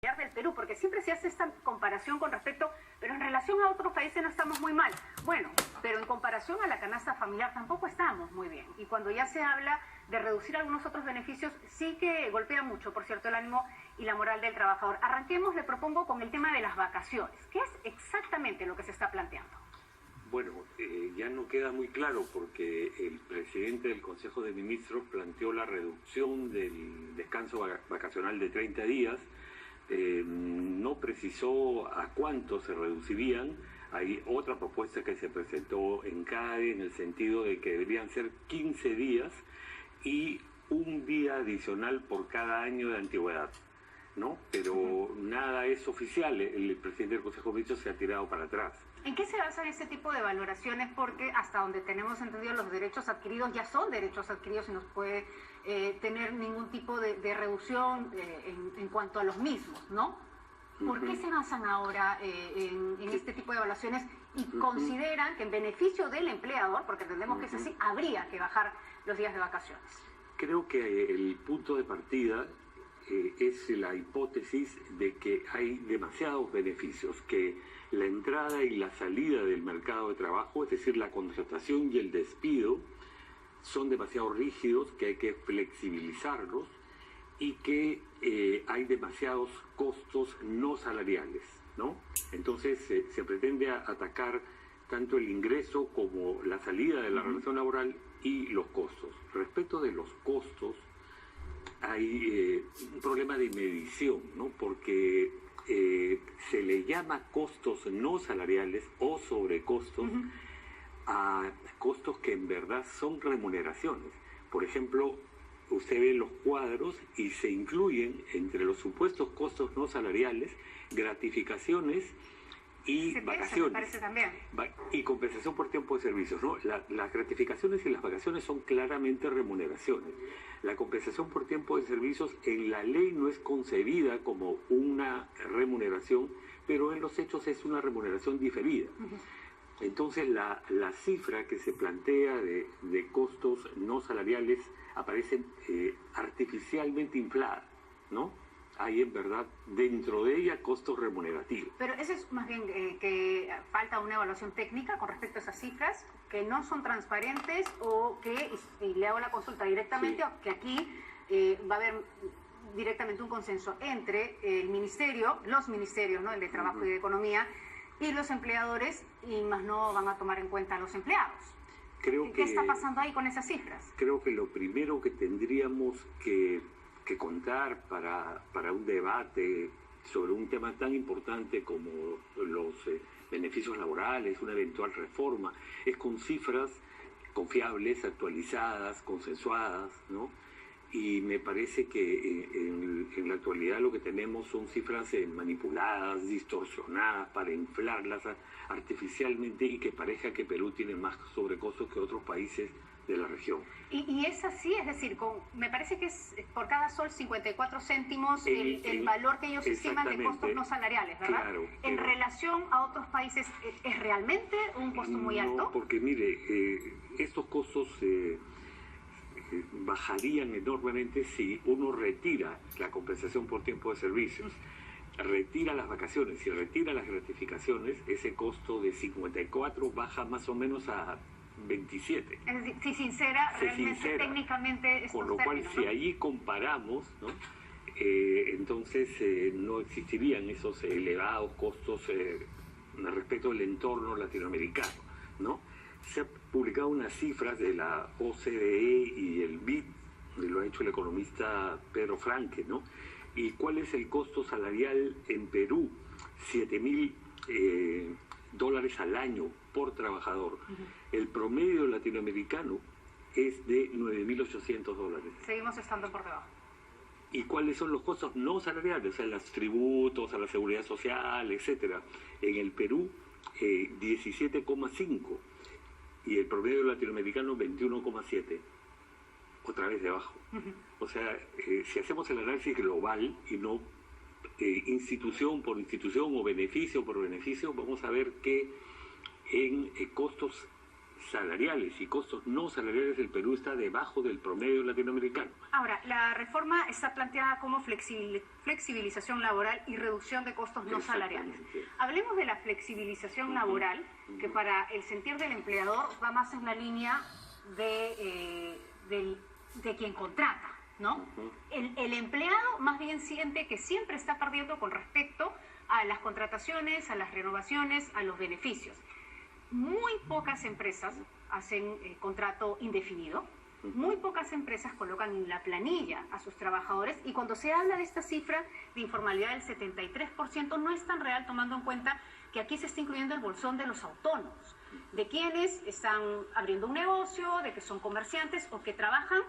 del Perú, porque siempre se hace esta comparación con respecto, pero en relación a otros países no estamos muy mal. Bueno, pero en comparación a la canasta familiar tampoco estamos muy bien. Y cuando ya se habla de reducir algunos otros beneficios, sí que golpea mucho, por cierto, el ánimo y la moral del trabajador. Arranquemos, le propongo, con el tema de las vacaciones. ¿Qué es exactamente lo que se está planteando? Bueno, ya no queda muy claro porque el presidente del Consejo de Ministros planteó la reducción del descanso vacacional de 30 días. No precisó a cuánto se reducirían. Hay otra propuesta que se presentó en CADE en el sentido de que deberían ser 15 días y un día adicional por cada año de antigüedad, ¿no? Pero nada es oficial. El presidente del Consejo de Ministros se ha tirado para atrás. ¿En qué se basan este tipo de valoraciones? Porque hasta donde tenemos entendido, los derechos adquiridos ya son derechos adquiridos y no puede tener ningún tipo de reducción en cuanto a los mismos, ¿no? ¿Por qué se basan ahora en este tipo de evaluaciones y consideran que en beneficio del empleador, porque entendemos que es así, habría que bajar los días de vacaciones? Creo que el punto de partida es la hipótesis de que hay demasiados beneficios, que la entrada y la salida del mercado de trabajo, es decir, la contratación y el despido, son demasiado rígidos, que hay que flexibilizarlos y que hay demasiados costos no salariales, ¿no? Entonces se pretende atacar tanto el ingreso como la salida de la relación laboral y los costos. Respecto de los costos, hay un problema de medición, ¿no? Porque se le llama costos no salariales o sobrecostos a costos que en verdad son remuneraciones. Por ejemplo, usted ve los cuadros y se incluyen entre los supuestos costos no salariales gratificaciones y vacaciones. Me parece también. Y compensación por tiempo de servicios, ¿no? Las gratificaciones y las vacaciones son claramente remuneraciones. La compensación por tiempo de servicios en la ley no es concebida como una remuneración, pero en los hechos es una remuneración diferida. Entonces la cifra que se plantea de costos no salariales aparece artificialmente inflada, ¿no? Hay en verdad dentro de ella costos remunerativos. Pero eso es más bien que falta una evaluación técnica con respecto a esas cifras, que no son transparentes o que, y le hago la consulta directamente, o que aquí va a haber directamente un consenso entre el ministerio, los ministerios, ¿no? El de Trabajo y de Economía, y los empleadores, y más no van a tomar en cuenta a los empleados. ¿Qué está pasando ahí con esas cifras? Creo que lo primero que tendríamos que contar para un debate sobre un tema tan importante como los beneficios laborales, una eventual reforma, es con cifras confiables, actualizadas, consensuadas, ¿no? Y me parece que en la actualidad lo que tenemos son cifras manipuladas, distorsionadas para inflarlas artificialmente y que parezca que Perú tiene más sobrecostos que otros países de la región. Y es así, es decir, me parece que es por cada sol 54 céntimos el valor que ellos estiman de costos no salariales, ¿verdad? Claro, en relación a otros países, ¿es realmente un costo muy alto? No, porque mire, estos costos bajarían enormemente si uno retira la compensación por tiempo de servicios, retira las vacaciones y retira las gratificaciones. Ese costo de 54 baja más o menos a 27. Es decir, si realmente técnicamente estos con lo cual, términos, si allí comparamos, ¿no? Entonces no existirían esos elevados costos respecto del entorno latinoamericano, ¿no? Se han publicado unas cifras de la OCDE y el BID, lo ha hecho el economista Pedro Franque, ¿no? ¿Y cuál es el costo salarial en Perú? $7.000 al año por trabajador. El promedio latinoamericano es de $9.800. seguimos estando por debajo. ¿Y cuáles son los costos no salariales? O sea, los tributos, a la seguridad social, etcétera. En el Perú, 17,5. Y el promedio latinoamericano, 21,7. Otra vez debajo. O sea, si hacemos el análisis global y no institución por institución o beneficio por beneficio, vamos a ver que en costos salariales y costos no salariales, el Perú está debajo del promedio latinoamericano. Ahora, la reforma está planteada como flexibilización laboral y reducción de costos no salariales. Hablemos de la flexibilización laboral, que para el sentir del empleador va más en la línea de quien contrata, ¿no? El empleado más bien siente que siempre está perdiendo con respecto a las contrataciones, a las renovaciones, a los beneficios. Muy pocas empresas hacen contrato indefinido, muy pocas empresas colocan en la planilla a sus trabajadores, y cuando se habla de esta cifra de informalidad del 73% no es tan real, tomando en cuenta que aquí se está incluyendo el bolsón de los autónomos, de quienes están abriendo un negocio, de que son comerciantes o que trabajan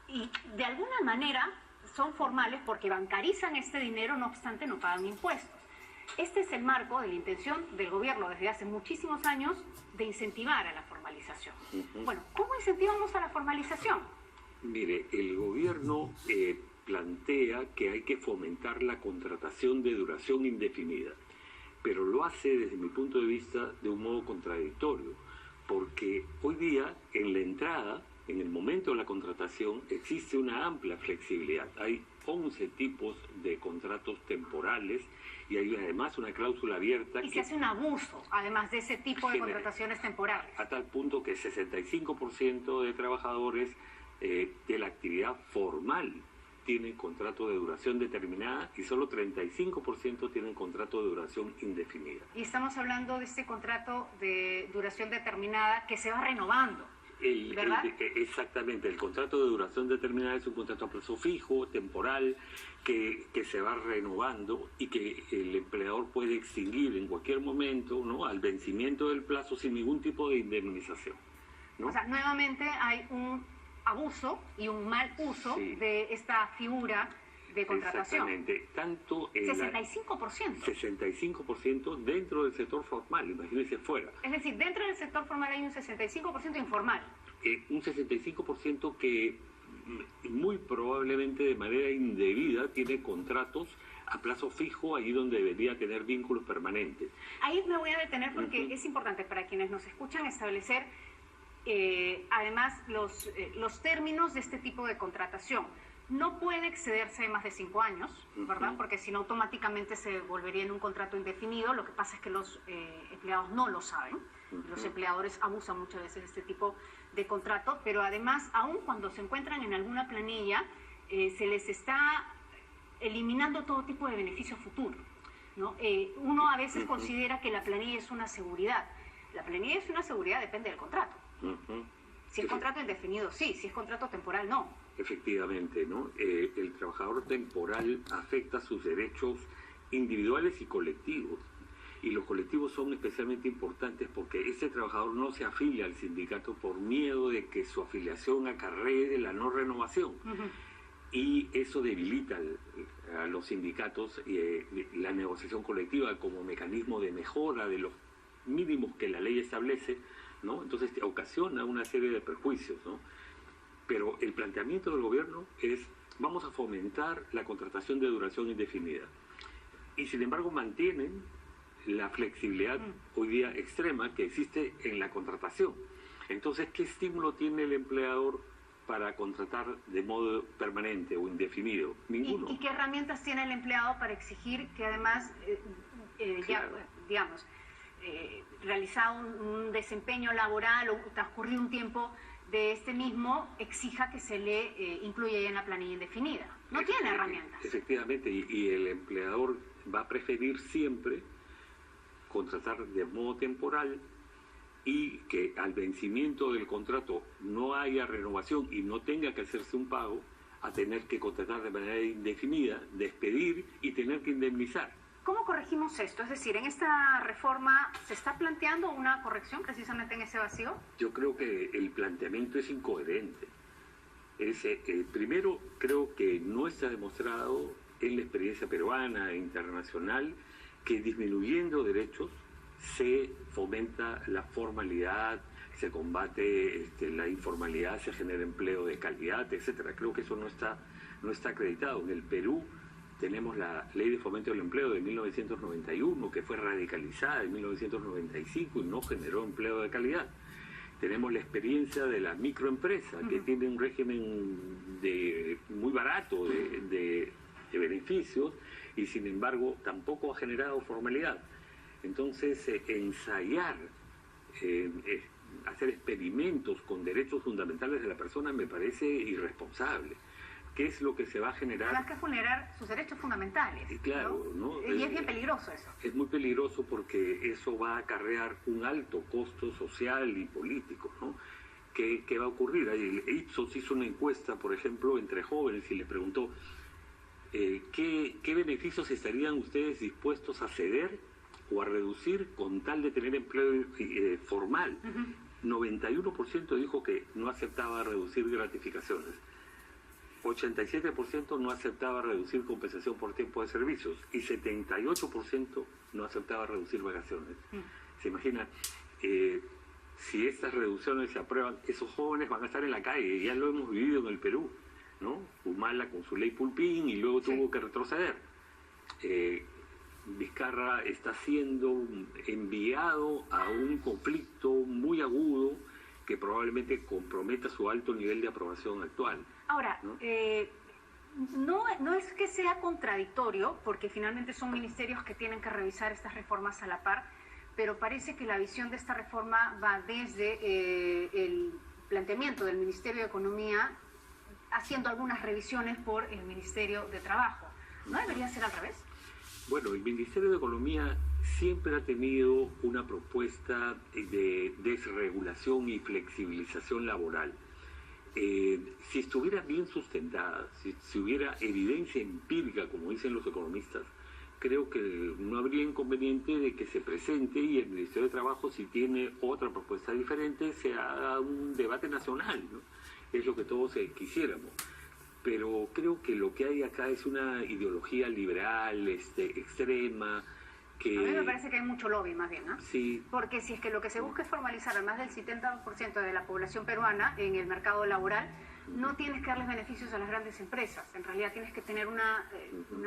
y de alguna manera son formales porque bancarizan este dinero, no obstante no pagan impuestos. Este es el marco de la intención del gobierno desde hace muchísimos años de incentivar a la formalización. Bueno, ¿cómo incentivamos a la formalización? Mire, el gobierno plantea que hay que fomentar la contratación de duración indefinida, pero lo hace desde mi punto de vista de un modo contradictorio, porque hoy día en la entrada, en el momento de la contratación, existe una amplia flexibilidad. Hay 11 tipos de contratos temporales y hay además una cláusula abierta. Y se hace un abuso, además de ese tipo de contrataciones temporales. A tal punto que 65% de trabajadores de la actividad formal tienen contrato de duración determinada y solo 35% tienen contrato de duración indefinida. Y estamos hablando de este contrato de duración determinada que se va renovando. ¿Verdad? Exactamente, el contrato de duración determinada es un contrato a plazo fijo, temporal, que se va renovando y que el empleador puede extinguir en cualquier momento, ¿no?, al vencimiento del plazo sin ningún tipo de indemnización, ¿no? O sea, nuevamente hay un abuso y un mal uso de esta figura de contratación. Exactamente, tanto 65%. 65% dentro del sector formal, imagínense fuera. Es decir, dentro del sector formal hay un 65% informal. Un 65% que muy probablemente de manera indebida tiene contratos a plazo fijo, ahí donde debería tener vínculos permanentes. Ahí me voy a detener porque es importante para quienes nos escuchan establecer además los términos de este tipo de contratación. No puede excederse de más de 5 años, ¿verdad? Porque si no automáticamente se volvería en un contrato indefinido. Lo que pasa es que los empleados no lo saben. Los empleadores abusan muchas veces de este tipo de contrato, pero además, aun cuando se encuentran en alguna planilla, se les está eliminando todo tipo de beneficio futuro, ¿no? Uno a veces considera que la planilla es una seguridad. La planilla es una seguridad, depende del contrato. Si es contrato indefinido, sí. Si es contrato temporal, no. Efectivamente, ¿no? El trabajador temporal afecta sus derechos individuales y colectivos. Y los colectivos son especialmente importantes porque este trabajador no se afilia al sindicato por miedo de que su afiliación acarree la no renovación. Y eso debilita a los sindicatos la negociación colectiva como mecanismo de mejora de los mínimos que la ley establece, ¿no? Entonces ocasiona una serie de perjuicios, ¿no? Pero el planteamiento del gobierno es: vamos a fomentar la contratación de duración indefinida. Y sin embargo mantienen la flexibilidad hoy día extrema que existe en la contratación. Entonces, ¿qué estímulo tiene el empleador para contratar de modo permanente o indefinido? Ninguno. ¿Y qué herramientas tiene el empleado para exigir que además, realizado un desempeño laboral o transcurrido un tiempo de este mismo, exija que se le incluya en la planilla indefinida? No tiene herramientas. Efectivamente, y el empleador va a preferir siempre contratar de modo temporal y que al vencimiento del contrato no haya renovación y no tenga que hacerse un pago, a tener que contratar de manera indefinida, despedir y tener que indemnizar. ¿Cómo corregimos esto? Es decir, en esta reforma ¿se está planteando una corrección precisamente en ese vacío? Yo creo que el planteamiento es incoherente. Primero, creo que no está demostrado en la experiencia peruana e internacional que disminuyendo derechos se fomenta la formalidad, se combate la informalidad, se genera empleo de calidad, etcétera. Creo que eso no está acreditado. En el Perú tenemos la Ley de Fomento del Empleo de 1991, que fue radicalizada en 1995 y no generó empleo de calidad. Tenemos la experiencia de la microempresa, que tiene un régimen muy barato de beneficios y sin embargo tampoco ha generado formalidad. Entonces, ensayar, hacer experimentos con derechos fundamentales de la persona me parece irresponsable. ¿Qué es lo que se va a generar? Más que vulnerar sus derechos fundamentales. Y claro, ¿no? Y es bien peligroso eso. Es muy peligroso porque eso va a acarrear un alto costo social y político, ¿no? ¿Qué va a ocurrir? Ipsos hizo una encuesta, por ejemplo, entre jóvenes y les preguntó ¿qué beneficios estarían ustedes dispuestos a ceder o a reducir con tal de tener empleo formal? 91% dijo que no aceptaba reducir gratificaciones. 87% no aceptaba reducir compensación por tiempo de servicios y 78% no aceptaba reducir vacaciones. ¿Se imagina? Si estas reducciones se aprueban, esos jóvenes van a estar en la calle. Ya lo hemos vivido en el Perú, ¿no? Humala con su ley Pulpín y luego tuvo que retroceder. Vizcarra está siendo enviado a un conflicto muy agudo que probablemente comprometa su alto nivel de aprobación actual. Ahora, no es que sea contradictorio, porque finalmente son ministerios que tienen que revisar estas reformas a la par, pero parece que la visión de esta reforma va desde el planteamiento del Ministerio de Economía, haciendo algunas revisiones por el Ministerio de Trabajo. ¿No debería ser al revés? Bueno, el Ministerio de Economía siempre ha tenido una propuesta de desregulación y flexibilización laboral. Si estuviera bien sustentada, si hubiera evidencia empírica, como dicen los economistas, creo que no habría inconveniente de que se presente y el Ministerio de Trabajo, si tiene otra propuesta diferente, se haga un debate nacional, ¿no? Es lo que todos quisiéramos. Pero creo que lo que hay acá es una ideología liberal, extrema, que... A mí me parece que hay mucho lobby más bien, ¿no? Sí. Porque si es que lo que se busca es formalizar a más del 70% de la población peruana en el mercado laboral, no tienes que darles beneficios a las grandes empresas. En realidad tienes que tener una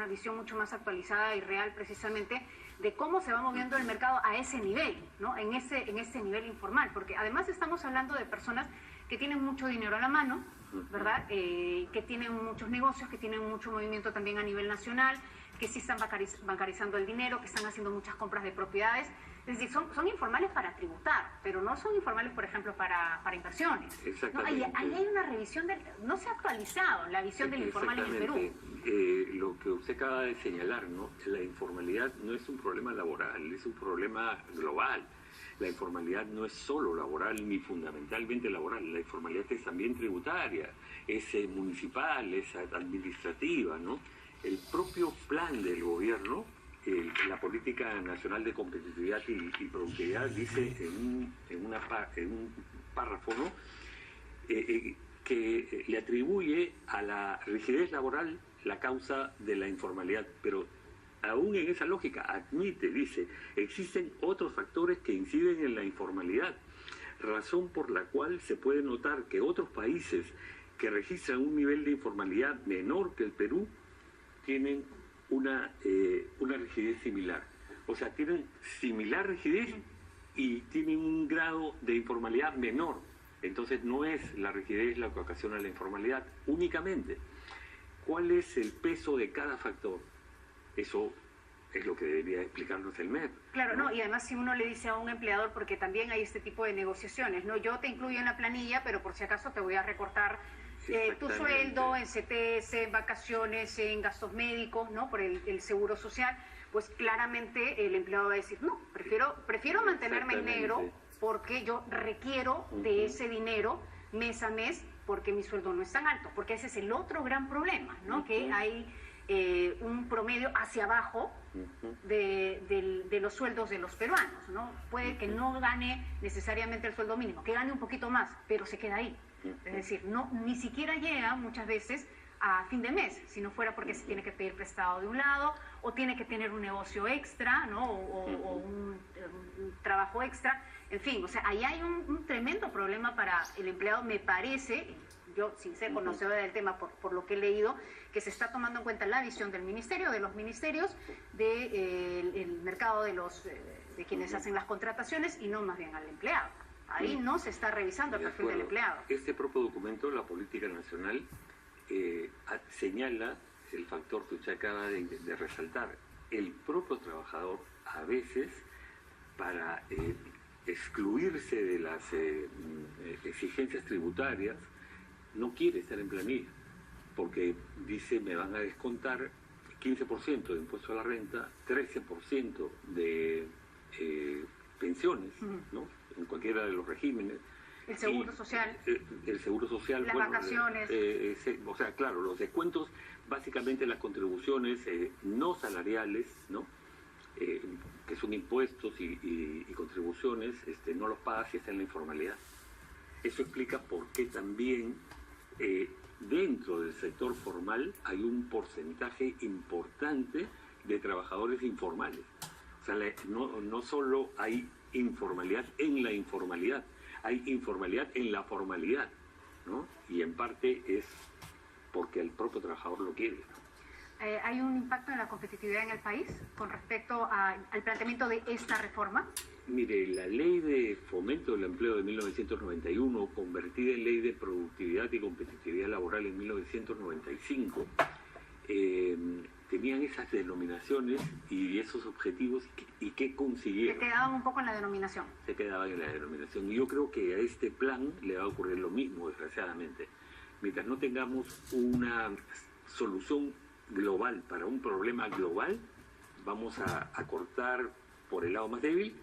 visión mucho más actualizada y real precisamente de cómo se va moviendo el mercado a ese nivel, ¿no? En ese nivel informal. Porque además estamos hablando de personas que tienen mucho dinero a la mano, ¿verdad? Que tienen muchos negocios, que tienen mucho movimiento también a nivel nacional, que sí están bancarizando el dinero, que están haciendo muchas compras de propiedades. Es decir, son informales para tributar, pero no son informales, por ejemplo, para inversiones. ¿No? Ahí hay una revisión, no se ha actualizado la visión del informal en el Perú. Lo que usted acaba de señalar, ¿no? La informalidad no es un problema laboral, es un problema global. La informalidad no es solo laboral ni fundamentalmente laboral, la informalidad es también tributaria, es municipal, es administrativa, ¿no? El propio plan del gobierno, la Política Nacional de Competitividad y Productividad, dice en un párrafo, ¿no? Que le atribuye a la rigidez laboral la causa de la informalidad, pero aún en esa lógica admite, dice, existen otros factores que inciden en la informalidad, razón por la cual se puede notar que otros países que registran un nivel de informalidad menor que el Perú tienen una rigidez similar. O sea, tienen similar rigidez y tienen un grado de informalidad menor. Entonces no es la rigidez la que ocasiona la informalidad únicamente. ¿Cuál es el peso de cada factor? Eso es lo que debería explicarnos el MEP. Claro, no, y además si uno le dice a un empleador, porque también hay este tipo de negociaciones, ¿no? Yo te incluyo en la planilla, pero por si acaso te voy a recortar tu sueldo en CTS, en vacaciones, en gastos médicos, ¿no? Por el seguro social, pues claramente el empleado va a decir, no, prefiero mantenerme en negro porque yo requiero de ese dinero mes a mes porque mi sueldo no es tan alto, porque ese es el otro gran problema, ¿no? Que hay un promedio hacia abajo de los sueldos de los peruanos, ¿no? Puede que no gane necesariamente el sueldo mínimo, que gane un poquito más, pero se queda ahí. Es decir, ni siquiera llega muchas veces a fin de mes, si no fuera porque se tiene que pedir prestado de un lado, o tiene que tener un negocio extra, ¿no? O un trabajo extra. En fin, o sea, ahí hay un tremendo problema para el empleado, me parece, yo sin ser conocedora del tema por lo que he leído, que se está tomando en cuenta la visión del ministerio, de los ministerios, del mercado de quienes hacen las contrataciones y no más bien al empleado. Ahí no se está revisando el perfil del empleado. Este propio documento, la política nacional, señala el factor que usted acaba de resaltar. El propio trabajador, a veces, para excluirse de las exigencias tributarias, no quiere estar en planilla, porque dice, me van a descontar 15% de impuesto a la renta, 13% de pensiones, ¿no? En cualquiera de los regímenes. El seguro social. El seguro social. Las vacaciones. O sea, claro, los descuentos, básicamente las contribuciones no salariales, ¿no? Que son impuestos y contribuciones, no los paga si está en la informalidad. Eso explica por qué también dentro del sector formal hay un porcentaje importante de trabajadores informales. O sea, no solo hay informalidad en la informalidad, hay informalidad en la formalidad, ¿no? Y en parte es porque el propio trabajador lo quiere, ¿no? ¿Hay un impacto en la competitividad en el país con respecto al planteamiento de esta reforma? Mire, la ley de fomento del empleo de 1991, convertida en ley de productividad y competitividad laboral en 1995, tenían esas denominaciones y esos objetivos, y ¿qué consiguieron? Se quedaban un poco en la denominación. Se quedaban en la denominación. Y yo creo que a este plan le va a ocurrir lo mismo, desgraciadamente. Mientras no tengamos una solución global para un problema global, vamos a cortar por el lado más débil,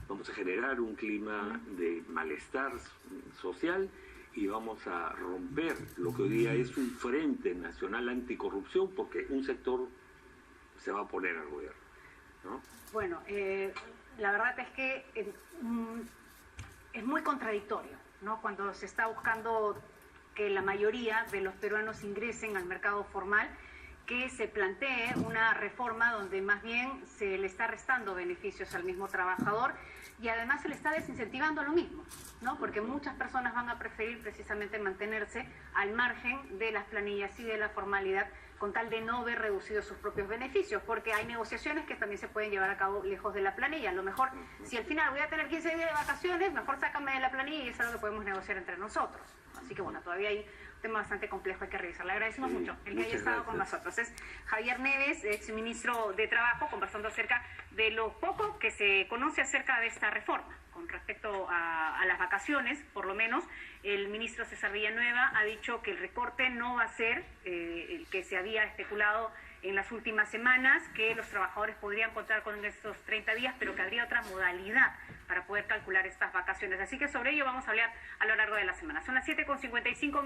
vamos a generar un clima de malestar social y vamos a romper lo que hoy día es un frente nacional anticorrupción, porque un sector se va a oponer al gobierno, ¿no? Bueno, la verdad es que es muy contradictorio, ¿no? Cuando se está buscando que la mayoría de los peruanos ingresen al mercado formal, que se plantee una reforma donde más bien se le está restando beneficios al mismo trabajador y además se le está desincentivando lo mismo, ¿no? Porque muchas personas van a preferir precisamente mantenerse al margen de las planillas y de la formalidad con tal de no ver reducidos sus propios beneficios, porque hay negociaciones que también se pueden llevar a cabo lejos de la planilla. A lo mejor, si al final voy a tener 15 días de vacaciones, mejor sácame de la planilla y eso es lo que podemos negociar entre nosotros. Así que bueno, todavía hay un tema bastante complejo, hay que revisar. Le agradecemos mucho el que haya estado con nosotros. Es Javier Neves, exministro de Trabajo, conversando acerca de lo poco que se conoce acerca de esta reforma. Con respecto a las vacaciones, por lo menos, el ministro César Villanueva ha dicho que el recorte no va a ser el que se había especulado en las últimas semanas, que los trabajadores podrían contar con estos 30 días, pero que habría otra modalidad para poder calcular estas vacaciones. Así que sobre ello vamos a hablar a lo largo de la semana. Son las 7:55.